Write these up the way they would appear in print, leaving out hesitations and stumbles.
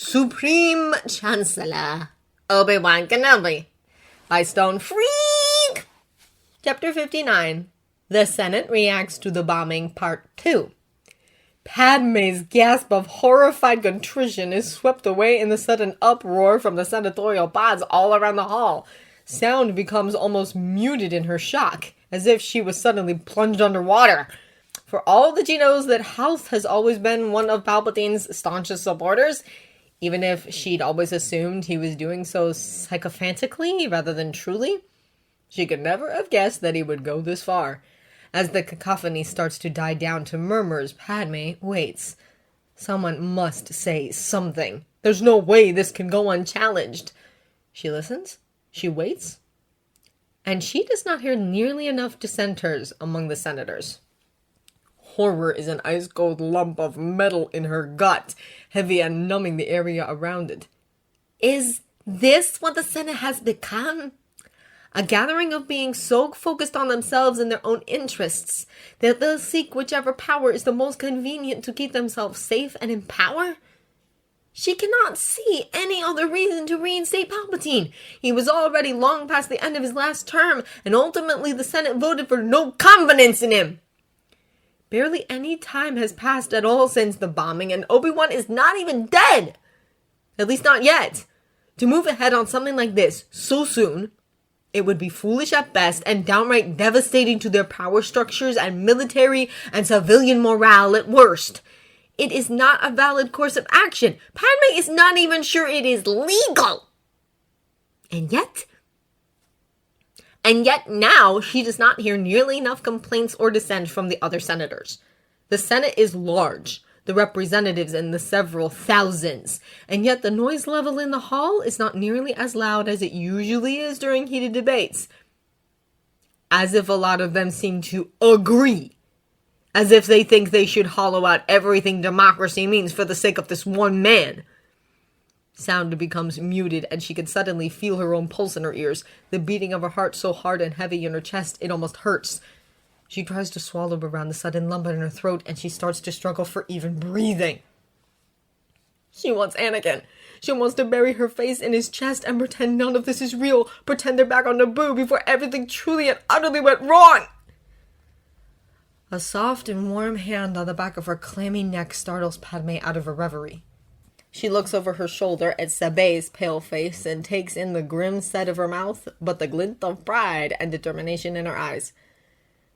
Supreme Chancellor Obi-Wan Kenobi by Stone Freak. Chapter 59. The Senate reacts to the bombing, Part 2. Padme's gasp of horrified contrition is swept away in the sudden uproar from the senatorial pods all around the hall. Sound becomes almost muted in her shock, as if she was suddenly plunged underwater. For all that she knows that House has always been one of Palpatine's staunchest supporters, even if she'd always assumed he was doing so sycophantically rather than truly, she could never have guessed that he would go this far. As the cacophony starts to die down to murmurs, Padme waits. Someone must say something. There's no way this can go unchallenged. She listens, she waits, and she does not hear nearly enough dissenters among the senators. Horror is an ice-cold lump of metal in her gut, heavy and numbing the area around it. Is this what the Senate has become? A gathering of beings so focused on themselves and their own interests that they'll seek whichever power is the most convenient to keep themselves safe and in power? She cannot see any other reason to reinstate Palpatine. He was already long past the end of his last term, and ultimately the Senate voted for no confidence in him. Barely any time has passed at all since the bombing, and Obi-Wan is not even dead. At least not yet. To move ahead on something like this so soon, it would be foolish at best and downright devastating to their power structures and military and civilian morale at worst. It is not a valid course of action. Padme is not even sure it is legal. And yet now she does not hear nearly enough complaints or dissent from the other senators. The Senate is large, the representatives in the several thousands, and yet the noise level in the hall is not nearly as loud as it usually is during heated debates. As if a lot of them seem to agree. As if they think they should hollow out everything democracy means for the sake of this one man. Sound becomes muted, and she can suddenly feel her own pulse in her ears, the beating of her heart so hard and heavy in her chest it almost hurts. She tries to swallow around the sudden lump in her throat, and she starts to struggle for even breathing. She wants Anakin. She wants to bury her face in his chest and pretend none of this is real, pretend they're back on Naboo before everything truly and utterly went wrong. A soft and warm hand on the back of her clammy neck startles Padme out of her reverie. She looks over her shoulder at Sabay's pale face and takes in the grim set of her mouth, but the glint of pride and determination in her eyes.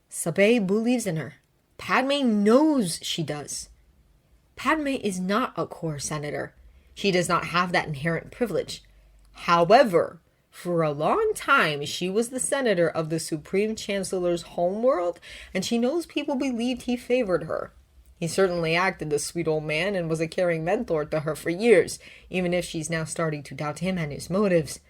Sabay believes in her. Padme knows she does. Padme is not a core senator. She does not have that inherent privilege. However, for a long time, she was the senator of the Supreme Chancellor's homeworld, and she knows people believed he favored her. He certainly acted the sweet old man and was a caring mentor to her for years, even if she's now starting to doubt him and his motives.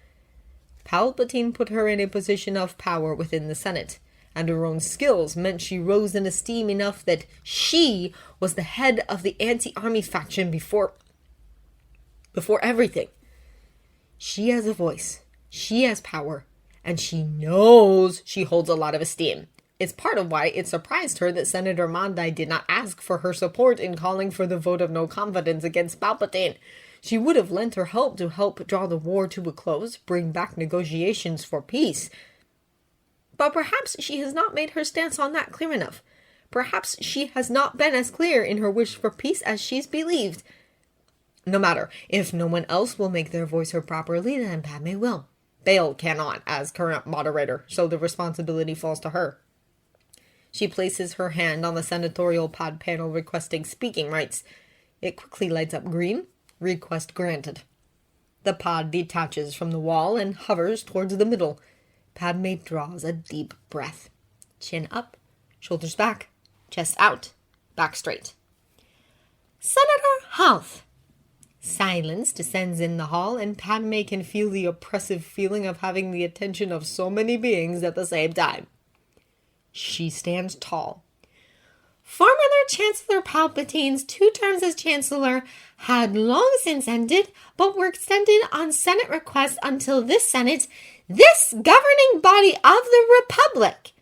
Palpatine put her in a position of power within the Senate, and her own skills meant she rose in esteem enough that she was the head of the anti-army faction before everything. She has a voice, she has power, and she knows she holds a lot of esteem. It's part of why it surprised her that Senator Mondai did not ask for her support in calling for the vote of no confidence against Palpatine. She would have lent her help to help draw the war to a close, bring back negotiations for peace. But perhaps she has not made her stance on that clear enough. Perhaps she has not been as clear in her wish for peace as she's believed. No matter, if no one else will make their voice heard properly, then Padme will. Bail cannot, as current moderator, so the responsibility falls to her. She places her hand on the senatorial pod panel requesting speaking rights. It quickly lights up green. Request granted. The pod detaches from the wall and hovers towards the middle. Padme draws a deep breath. Chin up, shoulders back, chest out, back straight. Senator Health. Silence descends in the hall, and Padme can feel the oppressive feeling of having the attention of so many beings at the same time. She stands tall. Former Chancellor Palpatine's 2 terms as Chancellor had long since ended, but were extended on Senate request until this Senate, this governing body of the Republic,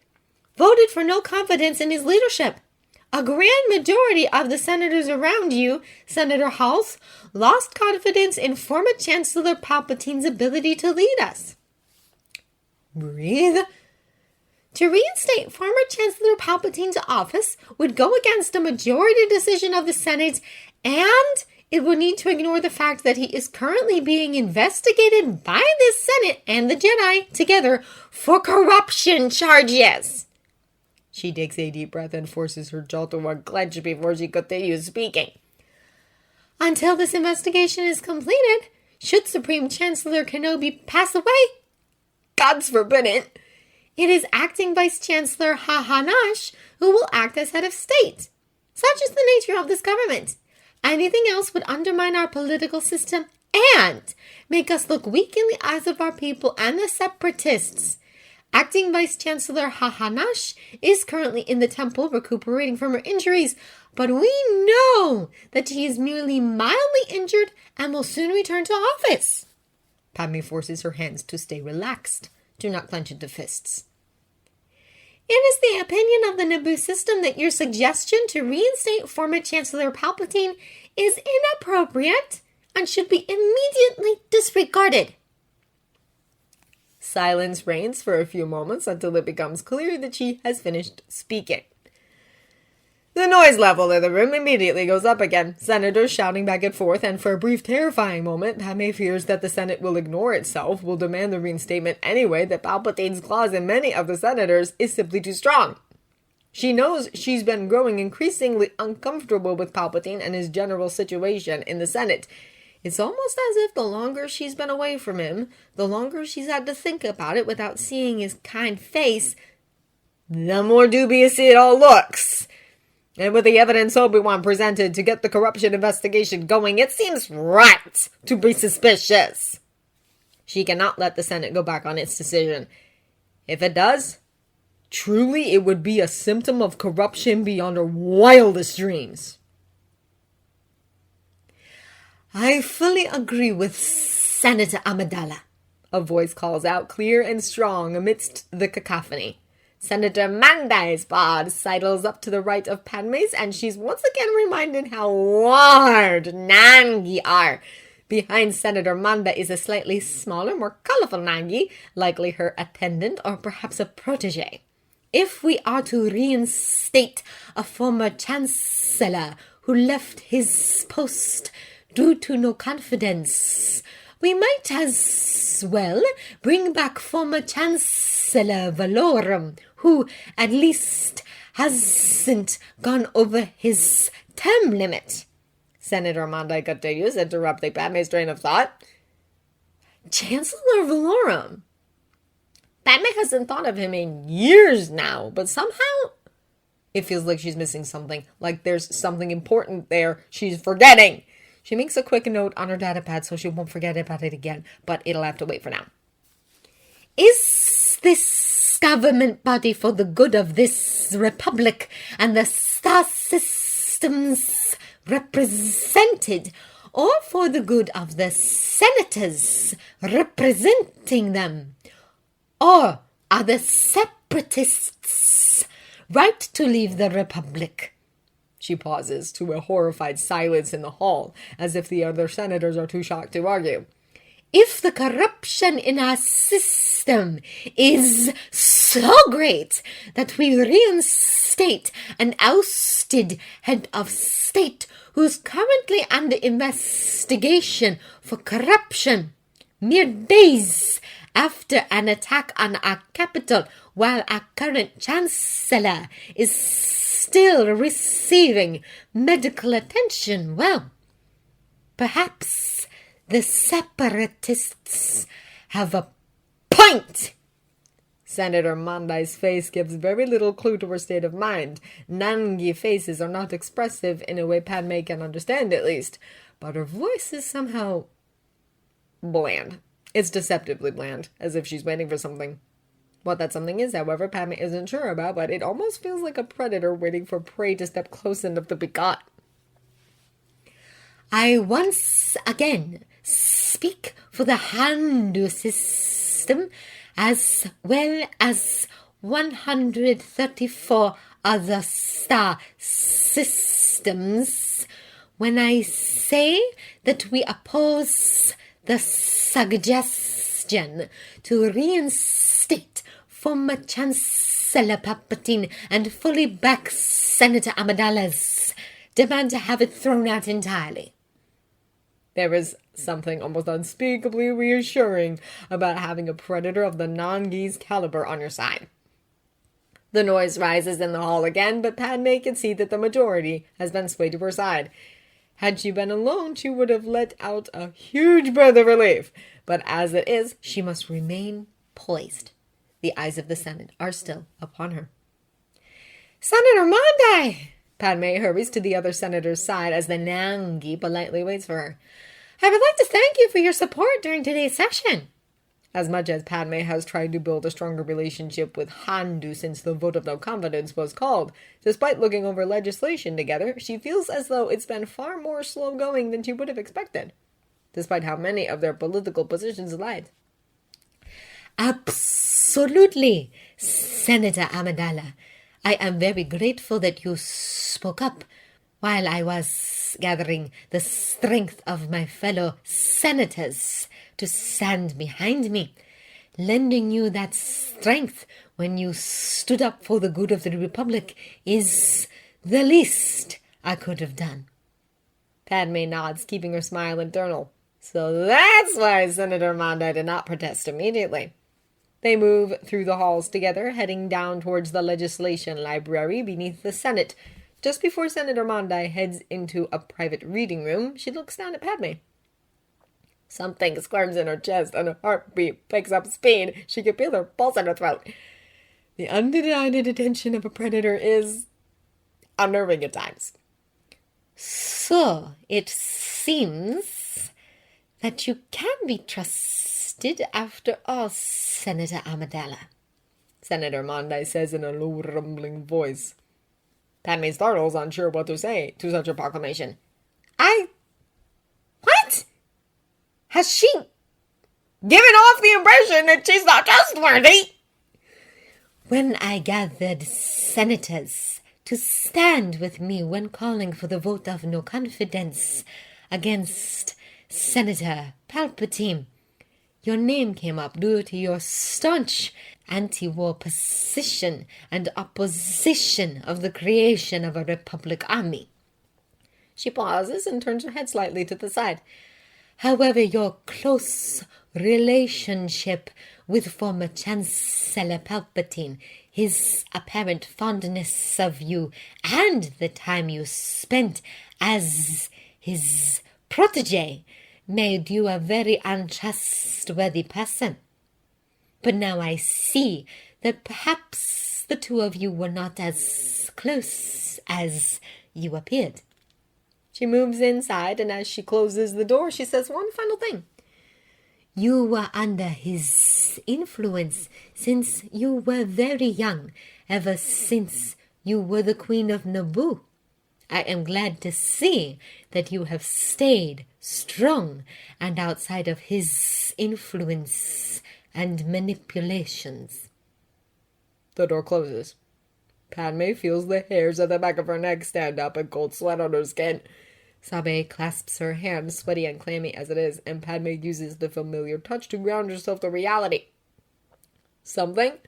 voted for no confidence in his leadership. A grand majority of the senators around you, Senator Halls, lost confidence in former Chancellor Palpatine's ability to lead us. Breathe. To reinstate former Chancellor Palpatine's office would go against a majority decision of the Senate, and it would need to ignore the fact that he is currently being investigated by the Senate and the Jedi together for corruption charges. She takes a deep breath and forces her jaw to unclench before she continues speaking. Until this investigation is completed, should Supreme Chancellor Kenobi pass away, God's forbid it is acting Vice Chancellor Hahanash who will act as head of state. Such is the nature of this government. Anything else would undermine our political system and make us look weak in the eyes of our people and the separatists. Acting Vice Chancellor Hahanash is currently in the temple recuperating from her injuries, but we know that she is merely mildly injured and will soon return to office. Padme forces her hands to stay relaxed. Do not clench into fists. It is the opinion of the Naboo system that your suggestion to reinstate former Chancellor Palpatine is inappropriate and should be immediately disregarded. Silence reigns for a few moments until it becomes clear that she has finished speaking. The noise level in the room immediately goes up again, senators shouting back and forth, and for a brief terrifying moment, Padme fears that the Senate will ignore itself, will demand the reinstatement anyway, that Palpatine's clause in many of the senators is simply too strong. She knows she's been growing increasingly uncomfortable with Palpatine and his general situation in the Senate. It's almost as if the longer she's been away from him, the longer she's had to think about it without seeing his kind face, the more dubious it all looks. And with the evidence Obi-Wan presented to get the corruption investigation going, it seems right to be suspicious. She cannot let the Senate go back on its decision. If it does, truly it would be a symptom of corruption beyond her wildest dreams. I fully agree with Senator Amidala, a voice calls out clear and strong amidst the cacophony. Senator Manda's bod sidles up to the right of Padme's, and she's once again reminded how hard Nangi are. Behind Senator Manda is a slightly smaller, more colorful Nangi, likely her attendant or perhaps a protege. If we are to reinstate a former chancellor who left his post due to no confidence, we might as well bring back former Chancellor Valorum, who at least hasn't gone over his term limit. Senator Mondai continues, interrupting Padme's train of thought. Chancellor Valorum? Padme hasn't thought of him in years now, but somehow it feels like she's missing something, like there's something important there she's forgetting. She makes a quick note on her datapad so she won't forget about it again, but it'll have to wait for now. Is this government body for the good of this republic and the star systems represented, or for the good of the senators representing them? Or are the separatists right to leave the republic? She pauses to a horrified silence in the hall, as if the other senators are too shocked to argue. If the corruption in our system is so great that we reinstate an ousted head of state who's currently under investigation for corruption, mere days after an attack on our capital, while our current chancellor is still receiving medical attention, well, perhaps the separatists have a point. Senator Mondai's face gives very little clue to her state of mind. Nangi faces are not expressive in a way Padme can understand, at least, but her voice is somehow bland. It's deceptively bland, as if she's waiting for something. What that something is, however, Padme isn't sure about, but it almost feels like a predator waiting for prey to step close enough to be caught. I once again speak for the Handu system as well as 134 other star systems when I say that we oppose the suggestion to reinstate former Chancellor Palpatine and fully back Senator Amidala's demand to have it thrown out entirely. There is something almost unspeakably reassuring about having a predator of the non-Geese caliber on your side. The noise rises in the hall again, but Padme can see that the majority has been swayed to her side. Had she been alone, she would have let out a huge breath of relief. But as it is, she must remain poised. The eyes of the Senate are still upon her. Senator Monday! Padme hurries to the other senator's side as the Nangi politely waits for her. I would like to thank you for your support during today's session. As much as Padme has tried to build a stronger relationship with Handu since the vote of no confidence was called, despite looking over legislation together, she feels as though it's been far more slow going than she would have expected, despite how many of their political positions lied. Absolutely, Senator Amidala. I am very grateful that you spoke up while I was gathering the strength of my fellow senators to stand behind me, lending you that strength when you stood up for the good of the Republic is the least I could have done. Padme nods, keeping her smile internal. So that's why Senator Mondai did not protest immediately. They move through the halls together, heading down towards the legislation library beneath the Senate. Just before Senator Mondai heads into a private reading room, she looks down at Padme. Something squirms in her chest and her heartbeat picks up speed. She can feel her pulse in her throat. The undivided attention of a predator is unnerving at times. So, it seems that you can be trusted after all, Senator Amidala, Senator Mondai says in a low, rumbling voice. Padme startles, unsure what to say to such a proclamation. What? Has she given off the impression that she's not trustworthy? When I gathered senators to stand with me when calling for the vote of no confidence against Senator Palpatine, your name came up due to your staunch anti-war position and opposition of the creation of a Republic army. She pauses and turns her head slightly to the side. However, your close relationship with former Chancellor Palpatine, his apparent fondness of you, and the time you spent as his protege made you a very untrustworthy person. But now I see that perhaps the two of you were not as close as you appeared. She moves inside, and as she closes the door, she says one final thing. You were under his influence since you were very young, ever since you were the Queen of Naboo. I am glad to see that you have stayed strong and outside of his influence and manipulations. The door closes. Padme feels the hairs at the back of her neck stand up and cold sweat on her skin. Sabe clasps her hand, sweaty and clammy as it is, and Padme uses the familiar touch to ground herself to reality. Something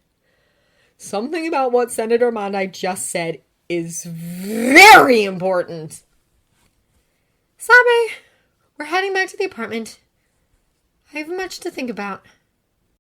about what Senator Mondai just said is very important. Sabe, we're heading back to the apartment. I have much to think about.